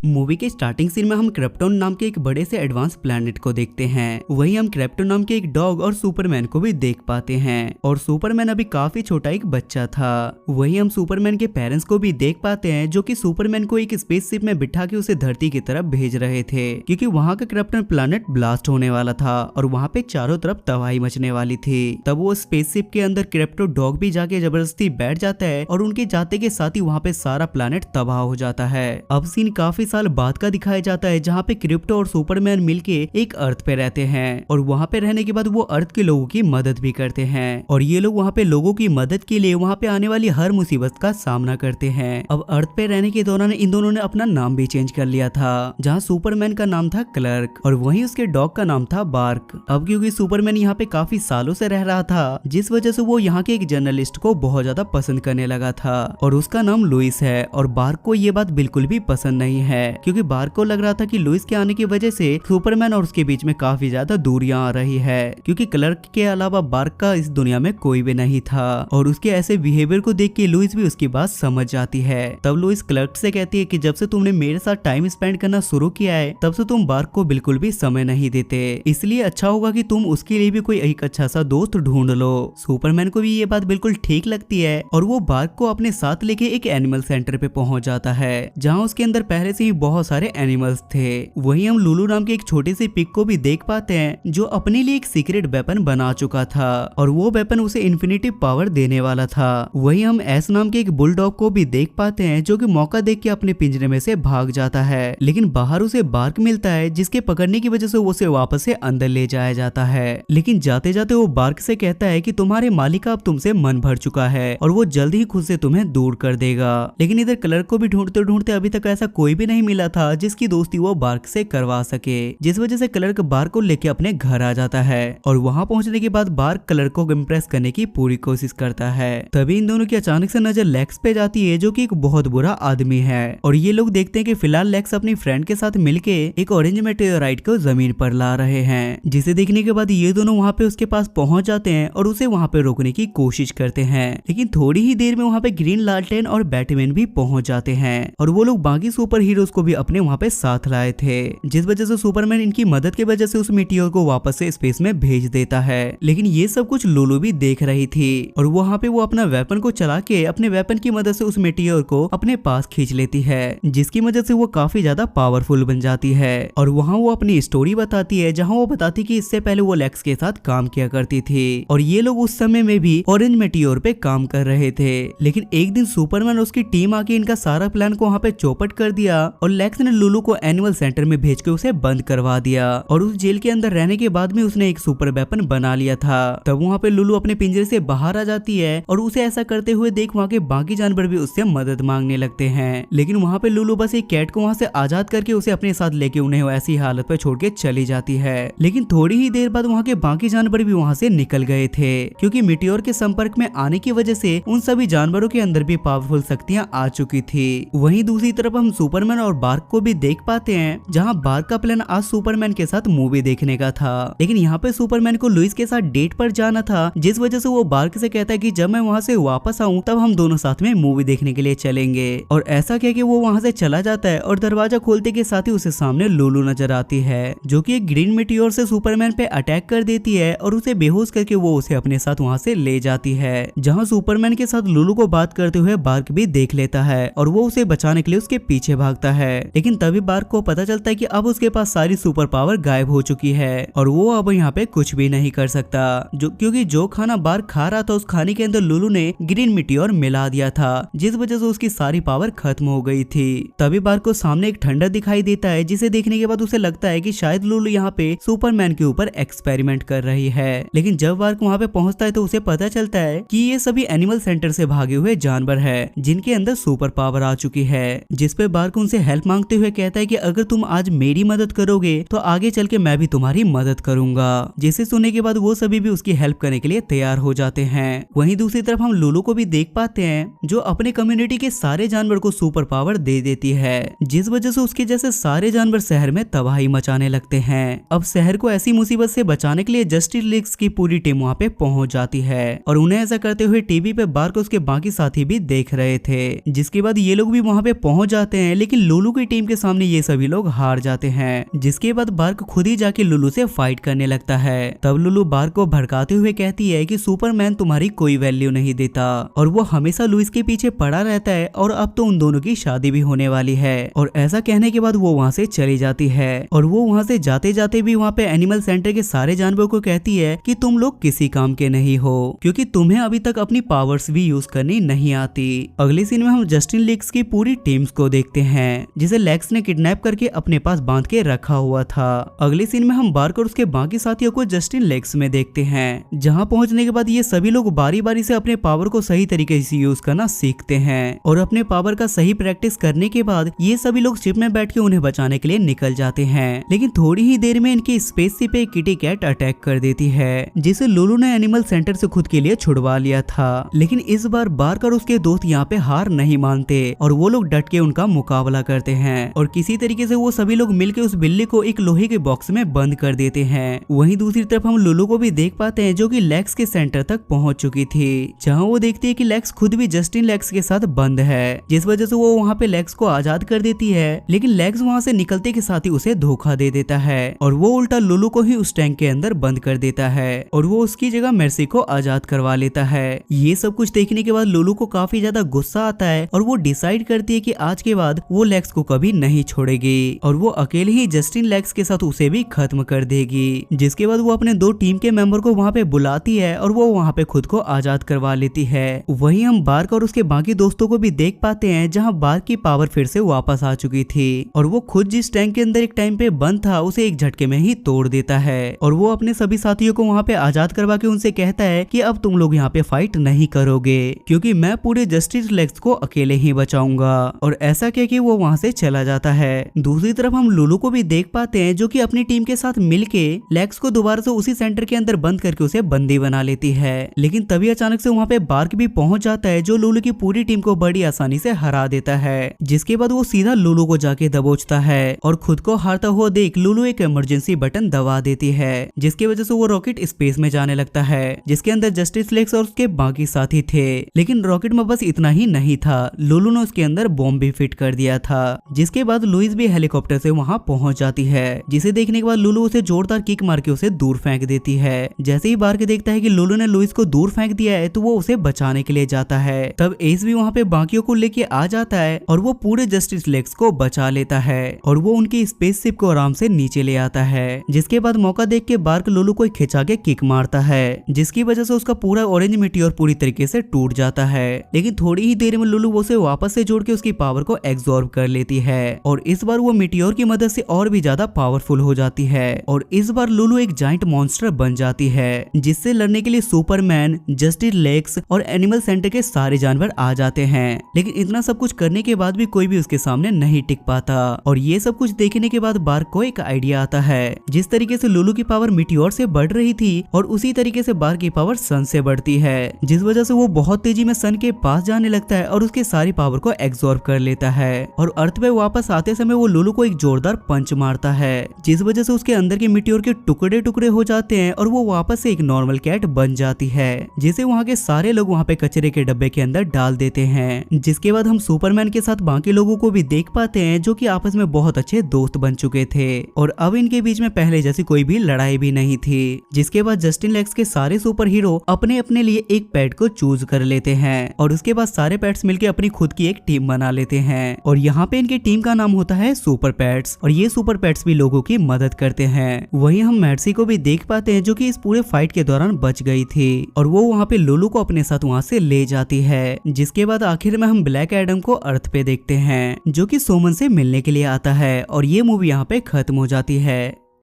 Movie के starting scene में हम क्रिप्टोन नाम के एक बड़े से एडवांस प्लेनेट को देखते हैं। वहीं हम क्रिप्टोन नाम के एक डॉग और सुपरमैन को भी देख पाते हैं और सुपरमैन अभी काफी छोटा एक बच्चा था। वहीं हम सुपरमैन के पेरेंट्स को भी देख पाते हैं जो कि सुपरमैन को एक स्पेसशिप में बिठा के उसे धरती की तरफ भेज रहे थे क्योंकि वहाँ का क्रिप्टोन प्लेनेट ब्लास्ट होने वाला था और वहाँ पे चारों तरफ तबाही मचने वाली थी। तब वो स्पेसशिप के अंदर क्रिप्टो डॉग भी जाके जबरदस्ती बैठ जाता है और उनके जाते के साथ ही वहाँ पे सारा प्लेनेट तबाह हो जाता है। अब सीन काफी साल बाद का दिखाया जाता है जहाँ पे क्रिप्टो और सुपरमैन मिलके एक अर्थ पे रहते हैं और वहाँ पे रहने के बाद वो अर्थ के लोगों की मदद भी करते हैं और ये लोग वहाँ पे लोगों की मदद के लिए वहाँ पे आने वाली हर मुसीबत का सामना करते हैं। अब अर्थ पे रहने के दौरान इन दोनों ने अपना नाम भी चेंज कर लिया था, जहाँ सुपरमैन का नाम था क्लर्क और वहीं उसके डॉग का नाम था बार्क। अब क्योंकि सुपरमैन यहाँ पे काफी सालों से रह रहा था जिस वजह से वो यहाँ के एक जर्नलिस्ट को बहुत ज्यादा पसंद करने लगा था और उसका नाम लुइस है और बार्क को ये बात बिल्कुल भी पसंद नहीं है क्योंकि बार्क को लग रहा था कि लुइस के आने की वजह से सुपरमैन और उसके बीच में काफी ज्यादा दूरियां आ रही है क्योंकि क्लर्क के अलावा बार्क का इस दुनिया में कोई भी नहीं था और उसके ऐसे बिहेवियर को देख के लुइस भी उसकी बात समझ जाती है। तब लुइस क्लर्क से कहती है कि जब से तुमने मेरे साथ टाइम स्पेंड करना शुरू किया है तब से तुम बार्क को बिल्कुल भी समय नहीं देते, इसलिए अच्छा होगा कि तुम उसके लिए भी कोई एक अच्छा सा दोस्त ढूंढ लो। सुपरमैन को भी ये बात बिल्कुल ठीक लगती है और वो बार्क को अपने साथ लेके एक एनिमल सेंटर पे पहुंच जाता है जहाँ उसके अंदर पहले से ही बहुत सारे एनिमल्स थे। वहीं हम लुलू नाम के एक छोटे से पिग को भी देख पाते हैं जो अपने लिए एक सीक्रेट वेपन बना चुका था और वो वेपन उसे इन्फिनिटी पावर देने वाला था। वहीं हम एस नाम के एक बुलडॉग को भी देख पाते हैं जो कि मौका देख के अपने पिंजरे में से भाग जाता है लेकिन बाहर उसे बार्क मिलता है जिसके पकड़ने की वजह से उसे वापस से अंदर ले जाया जाता है। लेकिन जाते जाते वो बार्क से कहता है कि तुम्हारे मालिक का अब तुमसे मन भर चुका है और वो जल्द ही खुद से तुम्हें दूर कर देगा। लेकिन इधर क्लर्क को भी ढूंढते ढूंढते अभी तक ऐसा कोई भी नहीं मिला था जिसकी दोस्ती वो बार्क से करवा सके, जिस वजह से क्लर्क बार्क को लेके अपने घर आ जाता है और वहां पहुंचने के बाद बार्क क्लर्क को इम्प्रेस करने की पूरी कोशिश करता है। तभी इन दोनों की अचानक से नजर लेक्स पे जाती है जो कि एक बहुत बुरा आदमी है और ये लोग देखते हैं कि फिलहाल लेक्स अपनी फ्रेंड के साथ मिलके एक ऑरेंज मेटेओराइट को जमीन पर ला रहे हैं, जिसे देखने के बाद ये दोनों वहाँ पे उसके पास पहुंच जाते हैं और उसे वहाँ पे रोकने की कोशिश करते हैं। लेकिन थोड़ी ही देर में वहाँ पे ग्रीन लालटेन और बैटमैन भी पहुंच जाते हैं और वो लोग बाकी सुपर हीरोज को भी अपने वहाँ पे साथ लाए थे, जिस वजह से सुपरमैन इनकी मदद की वजह से उस मीटियोर को वापस से स्पेस में भेज देता है। लेकिन ये सब कुछ लुलू भी देख रही थी और वहाँ पे वो अपना वेपन को चला के अपने वेपन की मदद से उस मीटियोर को अपने पास खींच लेती है, जिसकी मदद से वो काफी ज्यादा पावरफुल बन जाती है और वहाँ वो अपनी स्टोरी बताती है जहाँ वो बताती कि इससे पहले वो लेक्स के साथ काम किया करती थी और ये लोग उस समय में भी ऑरेंज मेटियोर पे काम कर रहे थे। लेकिन एक दिन सुपरमैन और उसकी टीम आके इनका सारा प्लान को वहाँ पे चौपट कर दिया और लेक्स ने लुलू को एनिमल सेंटर में भेज के उसे बंद करवा दिया और उस जेल के अंदर रहने के बाद में उसने एक सुपर वेपन बना लिया था। तब वहाँ पे लुलू अपने पिंजरे से बाहर आ जाती है और उसे ऐसा करते हुए देख वहाँ के बाकी जानवर भी उससे मदद मांगने लगते हैं। लेकिन वहाँ पे लुलू बस एक कैट को वहाँ से आजाद करके उसे अपने साथ लेके उन्हें ऐसी हालत पर छोड़ के चली जाती है। लेकिन थोड़ी ही देर बाद वहाँ के बाकी जानवर भी वहाँ से निकल गए थे क्योंकि मीटियोर के संपर्क में आने की वजह से उन सभी जानवरों के अंदर भी पावरफुल शक्तियाँ आ चुकी थी। वहीं दूसरी तरफ हम सुपरमैन और बार्क को भी देख पाते हैं जहाँ बार्क का प्लान आज सुपरमैन के साथ मूवी देखने का था, लेकिन यहाँ पे सुपरमैन को लुइस के साथ डेट पर जाना था, जिस वजह से वो बार्क से कहता है कि जब मैं वहाँ से वापस आऊँ तब हम दोनों साथ में मूवी देखने के लिए चलेंगे। और ऐसा कह के वो वहाँ से चला जाता है और दरवाजा खोलते के साथ ही उसे सामने लुलू नजर आती है जो कि एक ग्रीन मीटियोर से सुपरमैन पे अटैक कर देती है और उसे बेहोश करके वो उसे अपने साथ वहाँ से ले जाती है, जहाँ सुपरमैन के साथ लुलू को बात करते हुए बार्क भी देख लेता है और वो उसे बचाने के लिए उसके पीछे भागता है। लेकिन तभी बार्क को पता चलता है कि अब उसके पास सारी सुपर पावर गायब हो चुकी है और वो अब यहाँ पे कुछ भी नहीं कर सकता क्योंकि जो खाना बार्क खा रहा था उस खाने के अंदर लुलू ने ग्रीन मीटियोर मिला दिया था, जिस वजह से उसकी सारी पावर खत्म हो गई थी। तभी बार्क को सामने एक ठंडा दिखाई देता है जिसे देखने के बाद उसे लगता है कि शायद लुलू यहाँ पे सुपरमैन के ऊपर एक्सपेरिमेंट कर रही है। लेकिन जब बार्क वहाँ पे पहुंचता है तो उसे पता चलता है कि ये सभी एनिमल सेंटर से भागे हुए जानवर है जिनके अंदर सुपर पावर आ चुकी है, जिसपे बार्क उनसे हेल्प मांगते हुए कहता है कि अगर तुम आज मेरी मदद करोगे तो आगे चल के मैं भी तुम्हारी मदद करूंगा। जिसे सुनने के बाद वो सभी भी उसकी हेल्प करने के लिए तैयार हो जाते हैं। वहीं दूसरी तरफ हम लुलू को भी देख पाते हैं जो अपने कम्युनिटी के सारे जानवर को सुपर पावर दे देती है, जिस वजह से उसके जैसे सारे जानवर शहर में तबाही मचाने लगते हैं। अब शहर को ऐसी मुसीबत से बचाने के लिए जस्टिस लीग की पूरी टीम वहाँ पे पहुंच जाती है और उन्हें ऐसा करते हुए टीवी पे बार्क उसके बाकी साथी भी देख रहे थे, जिसके बाद ये लोग भी वहाँ पे पहुंच जाते हैं। लेकिन लुलू की टीम के सामने ये सभी लोग हार जाते हैं। जिसके बाद बार्क खुद ही जाके लुलू से फाइट करने लगता है। तब लुलू बार्क को भड़काते हुए कहती है कि सुपरमैन तुम्हारी कोई वैल्यू नहीं देता और वो हमेशा लुइस के पीछे पड़ा रहता है और अब तो उन दोनों की शादी भी होने वाली है। और ऐसा कहने के बाद वो वहाँ से चली जाती है और वो वहाँ से जाते जाते भी वहाँ पे एनिमल सेंटर के सारे जानवरों को कहती है कि तुम लोग किसी काम के नहीं हो, क्योंकि तुम्हें अभी तक अपनी पावर्स भी यूज करनी नहीं आती। अगले सीन में हम जस्टिन लेक्स की पूरी टीम्स को देखते हैं जिसे लेक्स ने किडनैप करके अपने पास बांध के रखा हुआ था। अगले सीन में हम बार्क और उसके बाकी साथियों को जस्टिन लेक्स में देखते हैं, जहाँ पहुँचने के बाद ये सभी लोग बारी बारी से अपने पावर को सही तरीके से यूज करना सीखते हैं और अपने पावर का सही प्रैक्टिस करने के बाद ये सभी लोग शिप में बैठ के उन्हें बचाने के लिए निकल जाते हैं। लेकिन थोड़ी ही देर में इनकी स्पेसशिप पे किटी कैट अटैक कर देती है, जिसे लुलू ने एनिमल सेंटर से खुद के लिए छुड़वा लिया था। लेकिन इस बार बार्क और उसके दोस्त यहाँ पे हार नहीं मानते और वो लोग डट के उनका मुकाबला करते हैं और किसी तरीके से वो सभी लोग मिलकर उस बिल्ली को एक लोहे के बॉक्स में बंद कर देते हैं। वहीं दूसरी तरफ हम लुलू को भी देख पाते हैं जो कि लेक्स के सेंटर तक पहुंच चुकी थी, जहां वो देखती है कि लेक्स खुद भी जस्टिन लेक्स के साथ बंद है, जिस वजह से वो वहां पे लेक्स को आजाद कर देती है। लेकिन लेक्स वहां से निकलते के साथ ही उसे धोखा दे देता है और वो उल्टा लुलू को ही उस टैंक के अंदर बंद कर देता है और वो उसकी जगह मेर्सी को आजाद करवा लेता है। ये सब कुछ देखने के बाद लुलू को काफी ज्यादा गुस्सा आता है और वो डिसाइड करती है कि आज के बाद वो लेक्स को कभी नहीं छोड़ेगी और वो अकेले ही जस्टिन लेक्स के साथ उसे भी खत्म कर देगी। जिसके बाद वो अपने दो टीम के मेंबर को वहाँ पे बुलाती है और वो वहाँ पे खुद को आजाद करवा लेती है। वहीं हम बार्क और उसके बाकी दोस्तों को भी देख पाते हैं, जहाँ बार्क की पावर फिर से वापस आ चुकी थी और वो खुद जिस टैंक के अंदर एक टाइम पे बंद था उसे एक झटके में ही तोड़ देता है और वो अपने सभी साथियों को वहाँ पे आजाद करवा के उनसे कहता है कि अब तुम लोग यहाँ पे फाइट नहीं करोगे क्योंकि मैं पूरे जस्टिस लेक्स को अकेले ही बचाऊंगा। और ऐसा कह के वो वहाँ से चला जाता है। दूसरी तरफ हम लुलू को भी देख पाते हैं जो कि अपनी टीम के साथ मिलके लेक्स को दोबारा से उसी सेंटर के अंदर बंद करके उसे बंदी बना लेती है। लेकिन तभी अचानक से वहाँ पे बार्क भी पहुंच जाता है जो लुलू की पूरी टीम को बड़ी आसानी से हरा देता है, जिसके बाद वो सीधा लुलू को जाके दबोचता है और खुद को हारता हुआ देख लुलू एक इमरजेंसी बटन दबा देती है, जिसकी वजह से वो रॉकेट स्पेस में जाने लगता है जिसके अंदर जस्टिस लेक्स और उसके बाकी साथी थे। लेकिन रॉकेट में बस इतना ही नहीं था, लुलू ने उसके अंदर बॉम्ब भी फिट कर दिया था। जिसके बाद लुइस भी हेलीकॉप्टर से वहां पहुंच जाती है, जिसे देखने के बाद लुलू उसे जोरदार किक मार के उसे दूर फेंक देती है। जैसे ही बार्क देखता है कि लुलू ने लुइस को दूर फेंक दिया है तो वो उसे बचाने के लिए जाता है। तब एस भी वहाँ पे बाकियों को लेके आ जाता है और वो पूरे जस्टिस लेक्स को बचा लेता है और वो उनकी स्पेसशिप को आराम से नीचे ले आता है। जिसके बाद मौका देख के बार्क लुलू को खिंचा के किक मारता है, जिसकी वजह से उसका पूरा ऑरेंज मीटियोर पूरी तरीके से टूट जाता है। लेकिन थोड़ी ही देर में लुलू उसे वापस से जोड़ के उसकी पावर को एब्जॉर्ब कर लेती है और इस बार वो मीटियोर की मदद से और भी ज्यादा पावरफुल हो जाती है और इस बार लुलू एक जाइंट मॉन्स्टर बन जाती है, जिससे लड़ने के लिए सुपरमैन, जस्टिस लेक्स और एनिमल सेंटर के सारे जानवर आ जाते हैं। लेकिन इतना सब कुछ करने के बाद भी कोई भी उसके सामने नहीं टिक पाता और ये सब कुछ देखने के बाद बार्क को एक आइडिया आता है। जिस तरीके से लुलू की पावर मीटियोर से बढ़ रही थी और उसी तरीके से बार्क की पावर सन से बढ़ती है, जिस वजह से वो बहुत तेजी में सन के पास जाने लगता है और उसके सारी पावर को एब्जॉर्ब कर लेता है और अर्थ पे वापस आते समय वो लुलू को एक जोरदार पंच मारता है, जिस वजह से उसके अंदर के मीटियोर के टुकड़े टुकड़े हो जाते हैं और वो वापस से एक नॉर्मल कैट बन जाती है, जिसे वहाँ के सारे लोग वहाँ पे कचरे के डब्बे के अंदर डाल देते हैं। जिसके बाद हम सुपरमैन के साथ बाकी लोगों को भी देख पाते हैं जो कि आपस में बहुत अच्छे दोस्त बन चुके थे और अब इनके बीच में पहले जैसी कोई भी लड़ाई भी नहीं थी। जिसके बाद जस्टिन लेक्स के सारे सुपर हीरो अपने अपने लिए एक पेट को चूज कर लेते हैं और उसके बाद सारे पेट्स मिलकर अपनी खुद की एक टीम बना लेते हैं और यहाँ पे इनकी टीम का नाम होता है सुपर पेट्स और ये सुपर पेट्स भी लोगों की मदद करते हैं। वहीं हम मेर्सी को भी देख पाते हैं जो कि इस पूरे फाइट के दौरान बच गई थी और वो वहाँ पे लुलू को अपने साथ वहाँ से ले जाती है। जिसके बाद आखिर में हम ब्लैक एडम को अर्थ पे देखते हैं जो कि सोमन से मिलने के लिए आता है और ये मूवी यहाँ पे खत्म हो जाती है।